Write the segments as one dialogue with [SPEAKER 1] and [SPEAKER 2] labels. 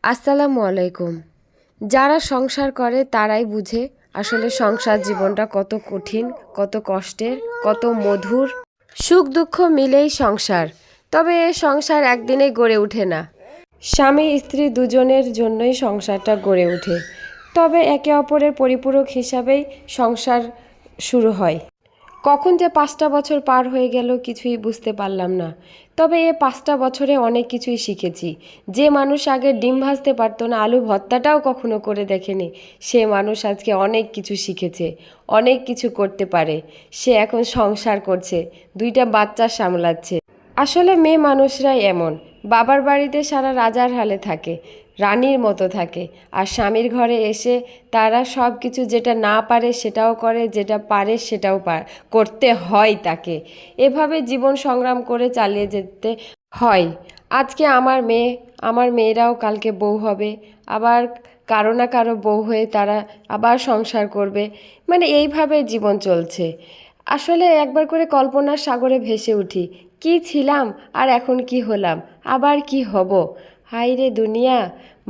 [SPEAKER 1] আসসালামু আলাইকুম। যারা সংসার করে তারাই বুঝে আসলে সংসার জীবনটা কত কঠিন, কত কষ্টের, কত মধুর। সুখ দুঃখ মিলেই সংসার। তবে এ সংসার একদিনেই গড়ে ওঠে না। স্বামী স্ত্রী দুজনের জন্যই সংসারটা গড়ে ওঠে। তবে একে অপরের পরিপূরক হিসাবেই সংসার শুরু হয়। কখন যে 5টা বছর পার হয়ে গেল কিছুই বুঝতে পারলাম না। তবে এ 5টা বছরে অনেক কিছুই শিখেছি। যে মানুষ আগে ডিম ভাজতে পারতো না, আলু ভর্তাটাও কখনো করে দেখেনি, সে মানুষ আজকে অনেক কিছু শিখেছে, অনেক কিছু করতে পারে। সে এখন সংসার করছে, 2টা বাচ্চা সামলাচ্ছে। আসলে মেয়ে মানুষরাই এমন, বাবার বাড়িতে সারা রাজার হালে থাকে, রানীর মতো থাকে, আর স্বামীর ঘরে এসে তারা সব কিছু যেটা না পারে সেটাও করে, যেটা পারে সেটাও করতে হয় তাকে। এভাবে জীবন সংগ্রাম করে চালিয়ে যেতে হয়। আজকে আমার মেয়েরাও কালকে বউ হবে, আবার কারো না কারো বউ হয়ে তারা আবার সংসার করবে। মানে এইভাবে জীবন চলছে। আসলে একবার করে কল্পনার সাগরে ভেসে উঠি, কি ছিলাম আর এখন কি হলাম, আবার কি হব। হায় রে দুনিয়া,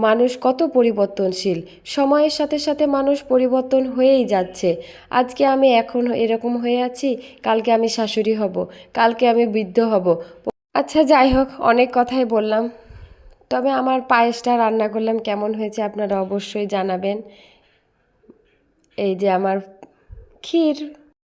[SPEAKER 1] মানুষ কত পরিবর্তনশীল। সময়ের সাথে সাথে মানুষ পরিবর্তন হয়েই যাচ্ছে। আজকে আমি এখন এরকম হয়ে আছি, কালকে আমি শাশুড়ি হব, কালকে আমি বৃদ্ধ হব। আচ্ছা যাই হোক, অনেক কথাই বললাম। তবে আমার পায়েসটা রান্না করলাম, কেমন হয়েছে আপনারা অবশ্যই জানাবেন। এই যে আমার ক্ষীর।